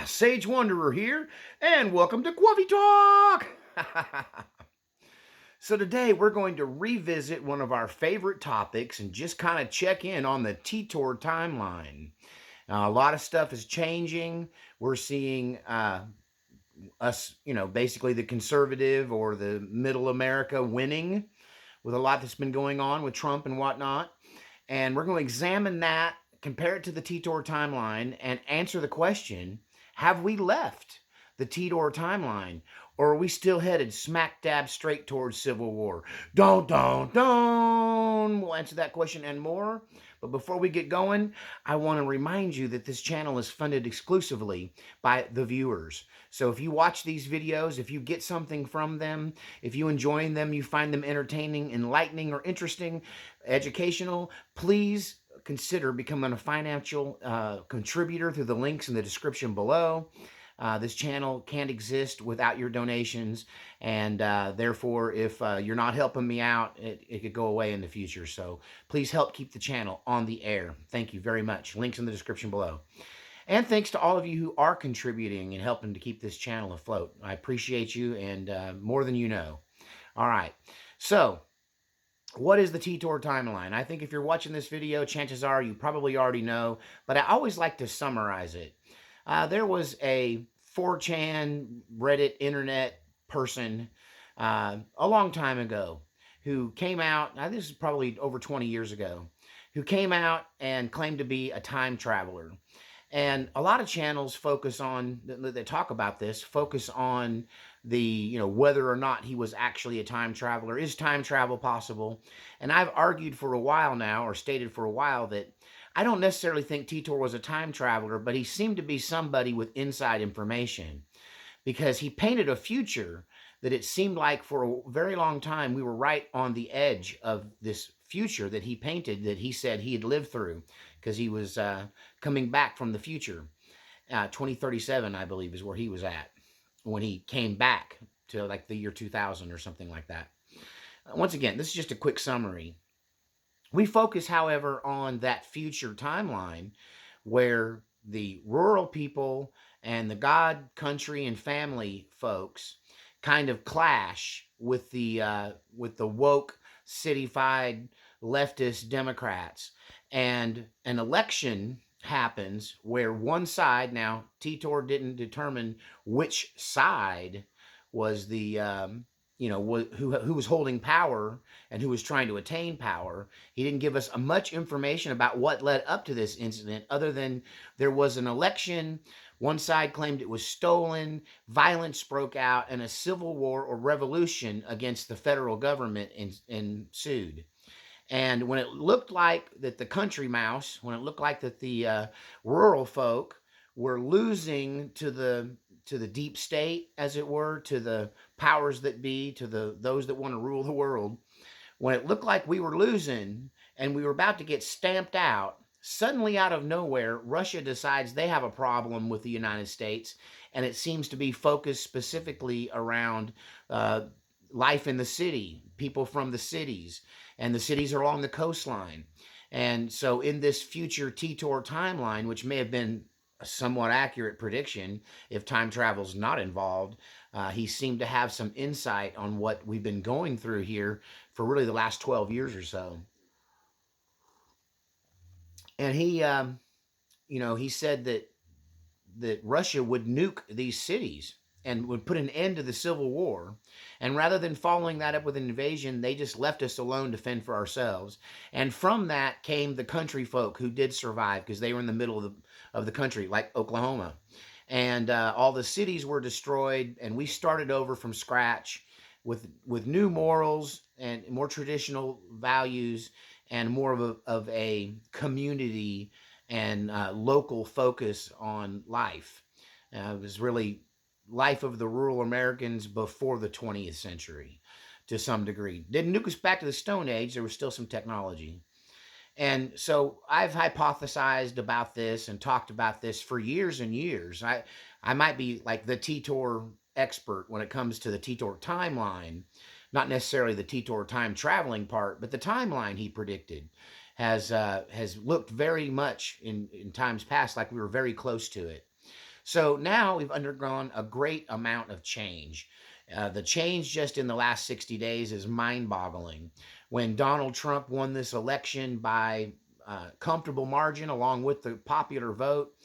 Sage Wanderer here, and welcome to Coffee Talk! So today we're going to revisit one of our favorite topics and just kind of check in on the Titor timeline. A lot of stuff is changing. We're seeing us, basically the conservative or the middle America winning with a lot that's been going on with Trump and whatnot. And we're going to examine that, compare it to the Titor timeline, and answer the question, have we left the Titor timeline? Or are we still headed smack dab straight towards civil war? Don't. We'll answer that question and more. But before we get going, I want to remind you that this channel is funded exclusively by the viewers. So if you watch these videos, if you get something from them, if you enjoy them, you find them entertaining, enlightening, or interesting, educational, please consider becoming a financial contributor through the links in the description below. This channel can't exist without your donations, and therefore, if you're not helping me out, it could go away in the future. So please help keep the channel on the air. Thank you very much. Links in the description below. And thanks to all of you who are contributing and helping to keep this channel afloat. I appreciate you, and more than you know. All right. So what is the Titor timeline? I think if you're watching this video, chances are you probably already know, but I always like to summarize it. There was a 4chan Reddit internet person a long time ago who came out, now this is probably over 20 years ago, who came out and claimed to be a time traveler. And a lot of channels focus on, that talk about this, focus on the, whether or not he was actually a time traveler. Is time travel possible? And I've argued for a while now, or stated for a while, that I don't necessarily think Titor was a time traveler, but he seemed to be somebody with inside information, because he painted a future that it seemed like for a very long time we were right on the edge of this future that he painted, that he said he had lived through, because he was coming back from the future. 2037, I believe, is where he was at when he came back to like the year 2000 or something like that. Once again, this is just a quick summary. We focus, however, on that future timeline where the rural people and the God, country, and family folks kind of clash with the woke, cityfied, leftist Democrats. And an election happens where one side, now Titor didn't determine which side was the who was holding power and who was trying to attain power. He didn't give us much information about what led up to this incident, other than there was an election. One side claimed it was stolen, violence broke out, and a civil war or revolution against the federal government ensued. And when it looked like that the country mouse, when it looked like that the rural folk were losing to the deep state, as it were, to the powers that be, to those that want to rule the world, when it looked like we were losing and we were about to get stamped out, suddenly out of nowhere, Russia decides they have a problem with the United States, and it seems to be focused specifically around life in the city, people from the cities, and the cities are along the coastline. And so in this future Titor timeline, which may have been a somewhat accurate prediction if time travel's not involved, he seemed to have some insight on what we've been going through here for really the last 12 years or so. And he said that Russia would nuke these cities and would put an end to the Civil War. And rather than following that up with an invasion, they just left us alone to fend for ourselves. And from that came the country folk who did survive, because they were in the middle of the country, like Oklahoma. And all the cities were destroyed, and we started over from scratch with new morals and more traditional values and more of a community and local focus on life. It was really life of the rural Americans before the 20th century to some degree. Didn't nuke us back to the Stone Age. There was still some technology. And so I've hypothesized about this and talked about this for years and years. I might be like the Titor expert when it comes to the Titor timeline, not necessarily the Titor time traveling part, but the timeline he predicted has looked very much in times past like we were very close to it. So now we've undergone a great amount of change. The change just in the last 60 days is mind boggling. When Donald Trump won this election by comfortable margin, along with the popular vote,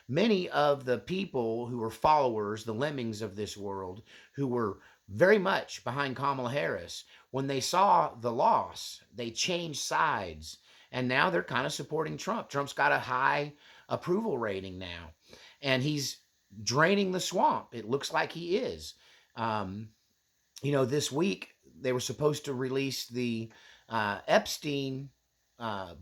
many of the people who were followers, the lemmings of this world, who were very much behind Kamala Harris, when they saw the loss, they changed sides. And now they're kind of supporting Trump. Trump's got a high approval rating now. And he's draining the swamp. It looks like he is. Um, this week they were supposed to release the Epstein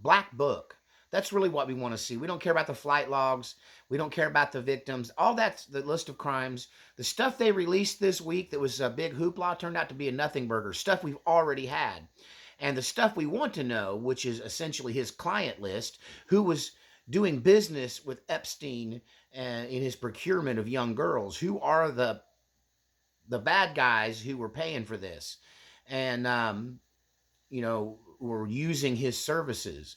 black book. That's really what we want to see. We don't care about the flight logs. We don't care about the victims. All that's the list of crimes. The stuff they released this week that was a big hoopla turned out to be a nothing burger. Stuff we've already had. And the stuff we want to know, which is essentially his client list, who was doing business with Epstein in his procurement of young girls. Who are the bad guys who were paying for this, and were using his services?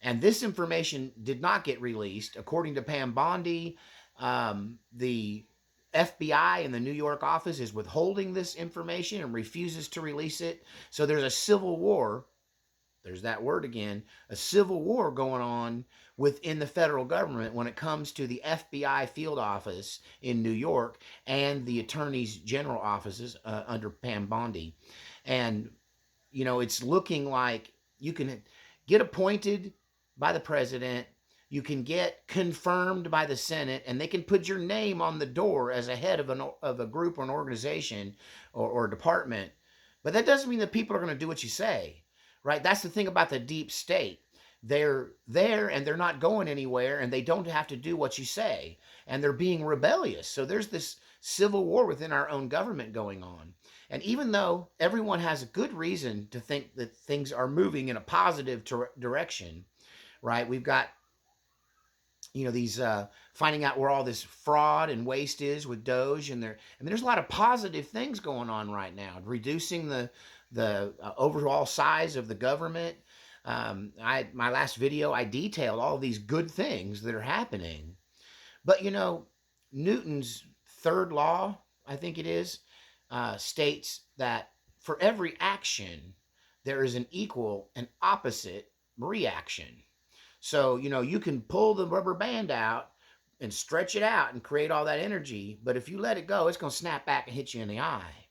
And this information did not get released, according to Pam Bondi. The FBI in the New York office is withholding this information and refuses to release it. So there's a civil war. There's that word again, a civil war going on within the federal government when it comes to the FBI field office in New York and the attorney's general offices under Pam Bondi. And, it's looking like you can get appointed by the president, you can get confirmed by the Senate, and they can put your name on the door as a head of a group or an organization or department. But that doesn't mean that people are going to do what you say. Right? That's the thing about the deep state. They're there and they're not going anywhere, and they don't have to do what you say, and they're being rebellious. So there's this civil war within our own government going on. And even though everyone has a good reason to think that things are moving in a positive direction, right? We've got these finding out where all this fraud and waste is with Doge, and there's a lot of positive things going on right now, reducing the overall size of the government. My last video, I detailed all of these good things that are happening. But Newton's third law, I think it is, states that for every action there is an equal and opposite reaction. So you can pull the rubber band out and stretch it out and create all that energy, but if you let it go, it's going to snap back and hit you in the eye.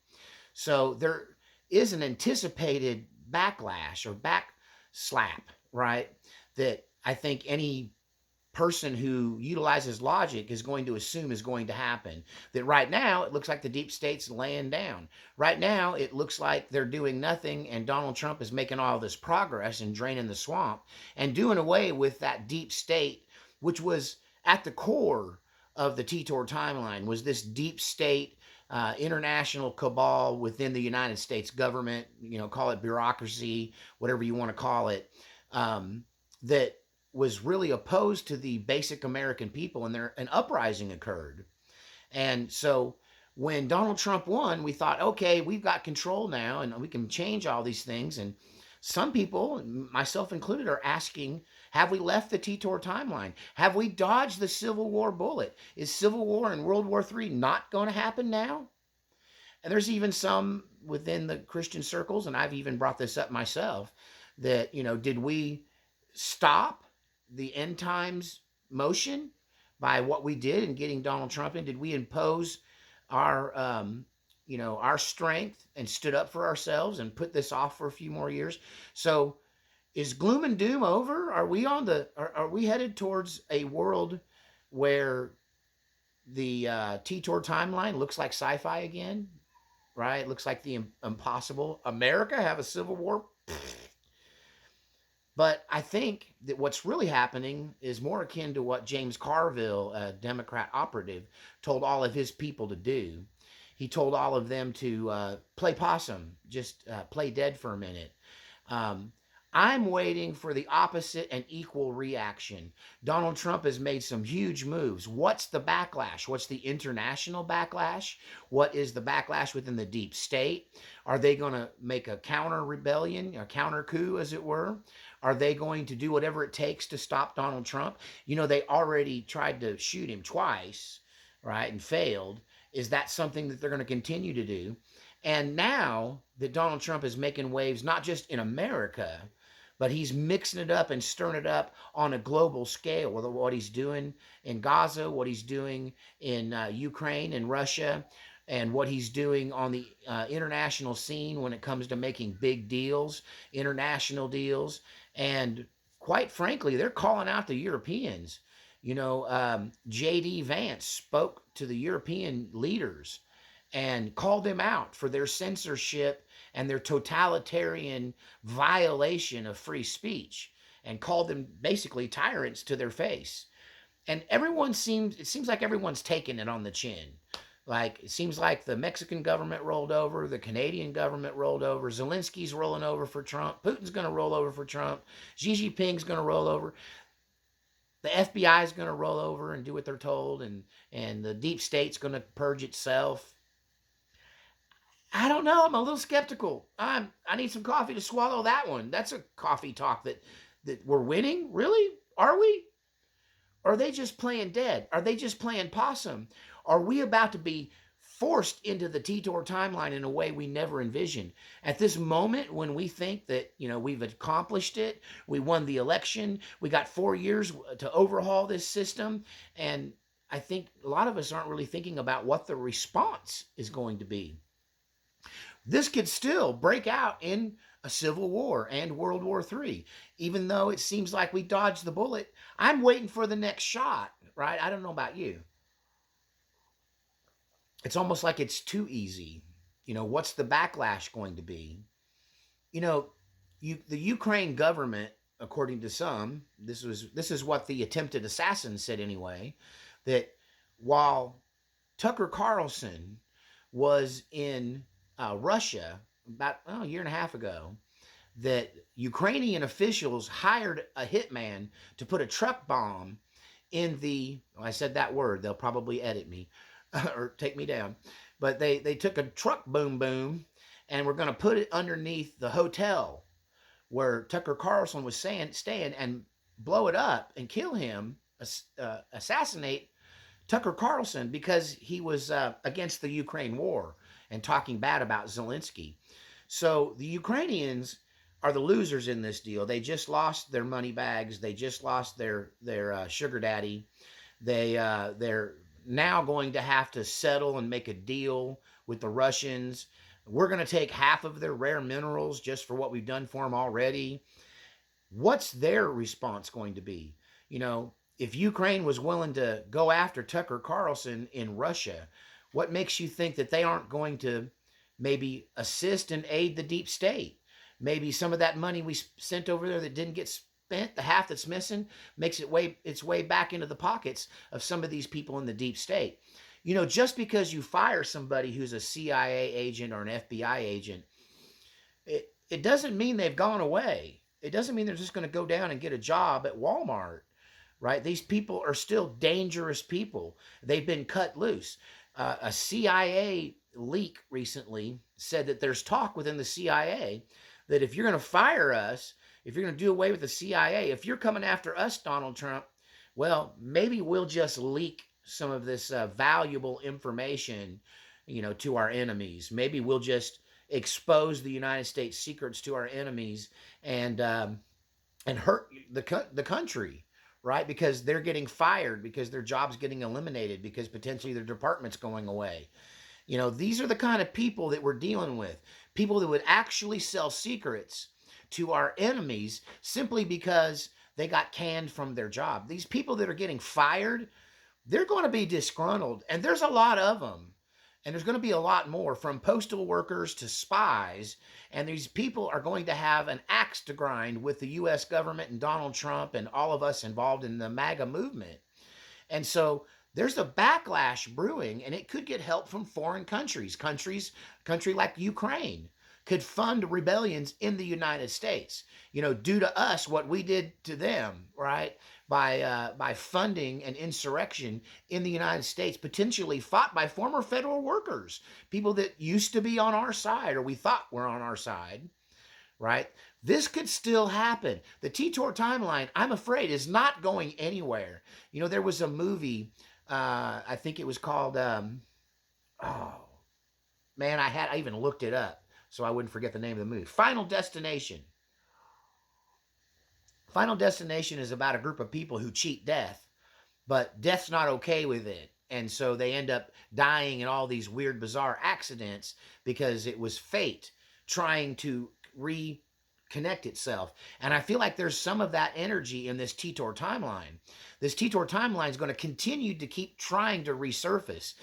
So there is an anticipated backlash or back slap, right? That I think any person who utilizes logic is going to assume is going to happen. That right now, it looks like the deep state's laying down. Right now, it looks like they're doing nothing, and Donald Trump is making all this progress and draining the swamp and doing away with that deep state, which was at the core of the Titor timeline, was this deep state international cabal within the United States government, call it bureaucracy, whatever you want to call it, that was really opposed to the basic American people, and an uprising occurred. And so when Donald Trump won, we thought, okay, we've got control now and we can change all these things. And some people, myself included, are asking, have we left the Titor timeline? Have we dodged the Civil War bullet? Is Civil War and World War III not going to happen now? And there's even some within the Christian circles, and I've even brought this up myself, that, did we stop the end times motion by what we did in getting Donald Trump in? Did we impose our strength and stood up for ourselves and put this off for a few more years? So is gloom and doom over? Are we are we headed towards a world where the Titor timeline looks like sci-fi again? Right? Looks like the impossible. America have a civil war? But I think that what's really happening is more akin to what James Carville, a Democrat operative, told all of his people to do. He told all of them to play possum, just play dead for a minute. I'm waiting for the opposite and equal reaction. Donald Trump has made some huge moves. What's the backlash? What's the international backlash? What is the backlash within the deep state? Are they going to make a counter rebellion, a counter coup, as it were? Are they going to do whatever it takes to stop Donald Trump? They already tried to shoot him twice. right, and failed, is that something that they're going to continue to do? And now that Donald Trump is making waves, not just in America, but he's mixing it up and stirring it up on a global scale with what he's doing in Gaza, what he's doing in Ukraine and Russia, and what he's doing on the international scene when it comes to making big deals, international deals. And quite frankly, they're calling out the Europeans. J.D. Vance spoke to the European leaders and called them out for their censorship and their totalitarian violation of free speech, and called them basically tyrants to their face. And it seems like everyone's taking it on the chin. Like, it seems like the Mexican government rolled over, the Canadian government rolled over, Zelensky's rolling over for Trump, Putin's going to roll over for Trump, Xi Jinping's going to roll over, the FBI is going to roll over and do what they're told, and the deep state's going to purge itself. I don't know. I'm a little skeptical. I need some coffee to swallow that one. That's a coffee talk that we're winning. Really? Are we? Or are they just playing dead? Are they just playing possum? Are we about to be forced into the Titor timeline in a way we never envisioned? At this moment, when we think that we've accomplished it, we won the election, we got 4 years to overhaul this system, and I think a lot of us aren't really thinking about what the response is going to be. This could still break out in a civil war and World War III, even though it seems like we dodged the bullet. I'm waiting for the next shot, right? I don't know about you. It's almost like it's too easy. What's the backlash going to be? The Ukraine government, according to some, this is what the attempted assassin said anyway, that while Tucker Carlson was in Russia about a year and a half ago, that Ukrainian officials hired a hitman to put a truck bomb in I said that word, they'll probably edit me or take me down, but they took a truck boom boom and were going to put it underneath the hotel where Tucker Carlson was staying and blow it up and kill him, assassinate Tucker Carlson, because he was against the Ukraine war and talking bad about Zelensky. So the Ukrainians are the losers in this deal. They just lost their money bags. They just lost their sugar daddy. They're now going to have to settle and make a deal with the Russians. We're going to take half of their rare minerals just for what we've done for them already. What's their response going to be? If Ukraine was willing to go after Tucker Carlson in Russia, what makes you think that they aren't going to maybe assist and aid the deep state? Maybe some of that money we sent over there that didn't get spent, the half that's missing, makes its way back into the pockets of some of these people in the deep state. Just because you fire somebody who's a CIA agent or an FBI agent, it doesn't mean they've gone away. It doesn't mean they're just going to go down and get a job at Walmart, right? These people are still dangerous people. They've been cut loose. A CIA leak recently said that there's talk within the CIA that if you're going to fire us, if you're going to do away with the CIA, if you're coming after us, Donald Trump, well, maybe we'll just leak some of this valuable information, to our enemies. Maybe we'll just expose the United States secrets to our enemies and hurt the country, right? Because they're getting fired, because their job's getting eliminated, because potentially their department's going away. These are the kind of people that we're dealing with. People that would actually sell secrets to our enemies simply because they got canned from their job. These people that are getting fired, they're going to be disgruntled. And there's a lot of them. And there's going to be a lot more, from postal workers to spies. And these people are going to have an axe to grind with the U.S. government and Donald Trump and all of us involved in the MAGA movement. And so there's a backlash brewing, and it could get help from foreign countries. Country like Ukraine could fund rebellions in the United States, due to us, what we did to them, right? By funding an insurrection in the United States, potentially fought by former federal workers, people that used to be on our side, or we thought were on our side, right? This could still happen. The Titor timeline, I'm afraid, is not going anywhere. You know, there was a movie, I think it was called, oh, man, I even looked it up so I wouldn't forget the name of the movie. Final Destination. Final Destination is about a group of people who cheat death, but death's not okay with it. And so they end up dying in all these weird, bizarre accidents because it was fate trying to reconnect itself. And I feel like there's some of that energy in this Titor timeline. This Titor timeline is going to continue to keep trying to resurface.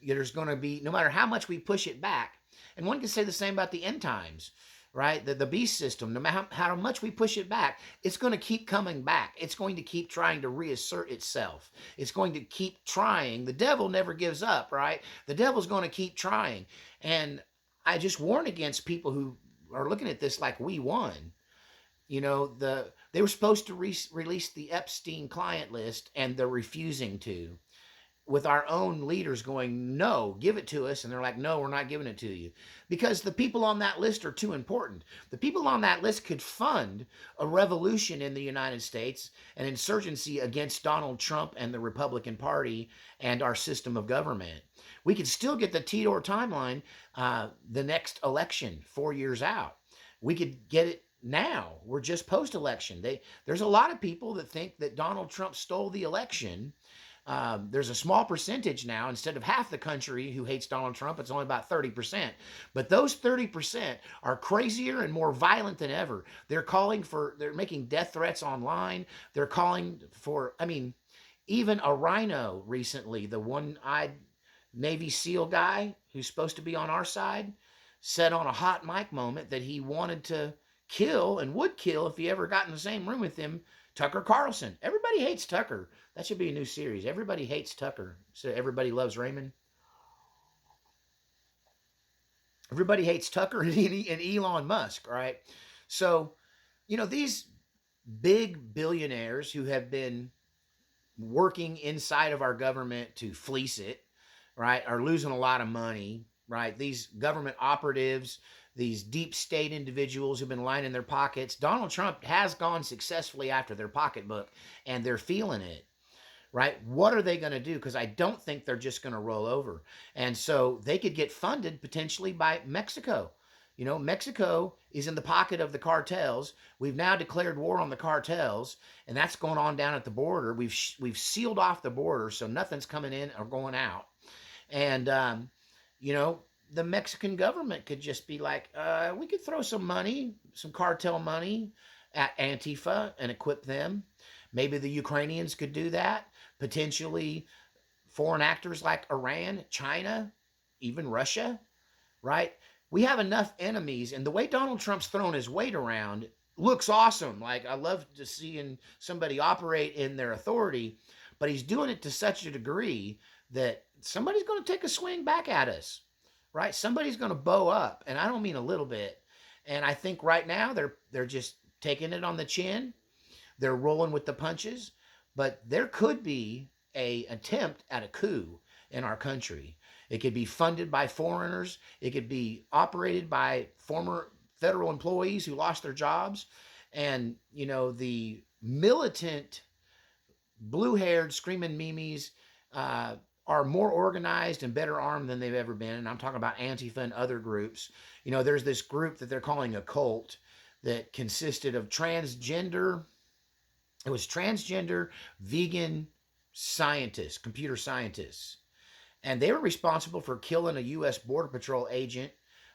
There's going to be, no matter how much we push it back, and one can say the same about the end times, right? The beast system, no matter how much we push it back, it's going to keep coming back. It's going to keep trying to reassert itself. It's going to keep trying. The devil never gives up, right? The devil's going to keep trying. And I just warn against people who are looking at this like we won. You know, they were supposed to release the Epstein client list, and they're refusing to, with our own leaders going, no, give it to us. And they're like, no, we're not giving it to you. Because the people on that list are too important. The people on that list could fund a revolution in the United States, an insurgency against Donald Trump and the Republican Party and our system of government. We could still get the Titor timeline the next election, 4 years out. We could get it now. We're just post-election. There's a lot of people that think that Donald Trump stole the election. There's a small percentage now, instead of half the country who hates Donald Trump, it's only about 30%. But those 30% are crazier and more violent than ever. They're making death threats online. They're calling for, I mean, even a rhino recently, the one-eyed Navy SEAL guy who's supposed to be on our side, said on a hot mic moment that he wanted to kill and would kill if he ever got in the same room with him, Tucker Carlson. Everybody hates Tucker. That should be a new series. Everybody hates Tucker. So everybody loves Raymond. Everybody hates Tucker and Elon Musk, right? So, you know, these big billionaires who have been working inside of our government to fleece it, right, are losing a lot of money, right? These government operatives, these deep state individuals who've been lining their pockets. Donald Trump has gone successfully after their pocketbook, and they're feeling it, right? What are they going to do? Because I don't think they're just going to roll over. And so they could get funded potentially by Mexico. You know, Mexico is in the pocket of the cartels. We've now declared war on the cartels, and that's going on down at the border. We've sealed off the border, so nothing's coming in or going out. And, you know, the Mexican government could just be like, we could throw some money, some cartel money at Antifa and equip them. Maybe the Ukrainians could do that. Potentially foreign actors like Iran, China, even Russia, right? We have enough enemies, and the way Donald Trump's throwing his weight around looks awesome. Like, I love to seeing somebody operate in their authority, but he's doing it to such a degree that somebody's going to take a swing back at us, right? Somebody's going to bow up, and I don't mean a little bit. And I think right now they're just taking it on the chin. They're rolling with the punches, but there could be an attempt at a coup in our country. It could be funded by foreigners. It could be operated by former federal employees who lost their jobs. And, you know, the militant, blue-haired, screaming memes are more organized and better armed than they've ever been. And I'm talking about Antifa and other groups. You know, there's this group that they're calling a cult that consisted of transgender vegan scientists, computer scientists. And they were responsible for killing a U.S. Border Patrol agent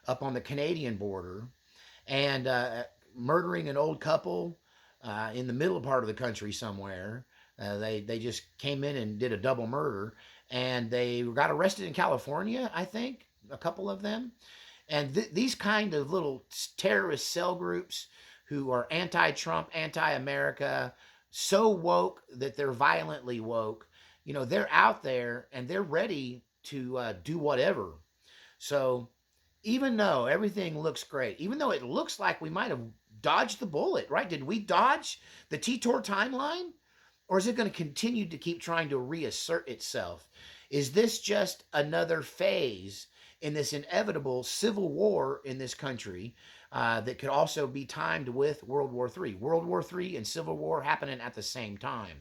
up on the Canadian border and murdering an old couple in the middle part of the country somewhere. They just came in and did a double murder. And they got arrested in California, I think, a couple of them. And these kind of little terrorist cell groups who are anti-Trump, anti-America, so woke that they're violently woke, you know, they're out there and they're ready to do whatever. So even though everything looks great, even though it looks like we might have dodged the bullet, right? Did we dodge the Titor timeline? Or is it going to continue to keep trying to reassert itself? Is this just another phase in this inevitable civil war in this country that could also be timed with World War III. World War III and Civil War happening at the same time.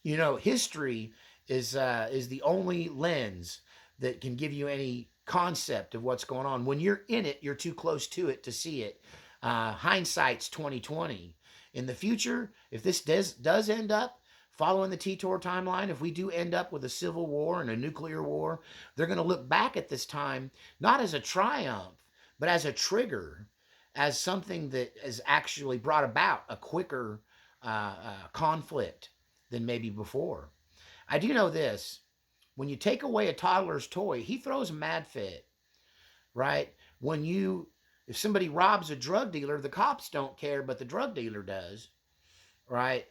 You know, history is the only lens that can give you any concept of what's going on. When you're in it, you're too close to it to see it. Hindsight's 2020. In the future, if this does end up following the Titor timeline, if we do end up with a civil war and a nuclear war, they're going to look back at this time not as a triumph, but as a trigger, as something that has actually brought about a quicker conflict than maybe before. I do know this. When you take away a toddler's toy, he throws a mad fit, right? If somebody robs a drug dealer, the cops don't care, but the drug dealer does, right?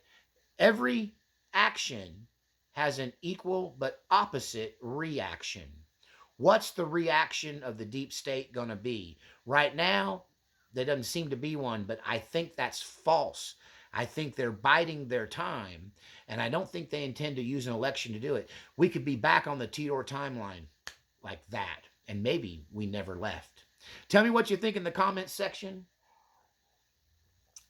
Every action has an equal but opposite reaction. What's the reaction of the deep state going to be? Right now, there doesn't seem to be one, but I think that's false. I think they're biding their time, and I don't think they intend to use an election to do it. We could be back on the Titor timeline like that, and maybe we never left. Tell me what you think in the comments section.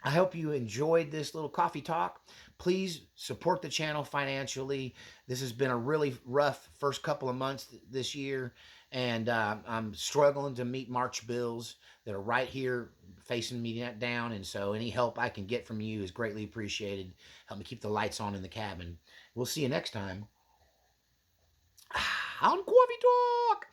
I hope you enjoyed this little coffee talk. Please support the channel financially. This has been a really rough first couple of months this year, and I'm struggling to meet March bills that are right here facing me down, and so any help I can get from you is greatly appreciated. Help me keep the lights on in the cabin. We'll see you next time on Coffee Talk.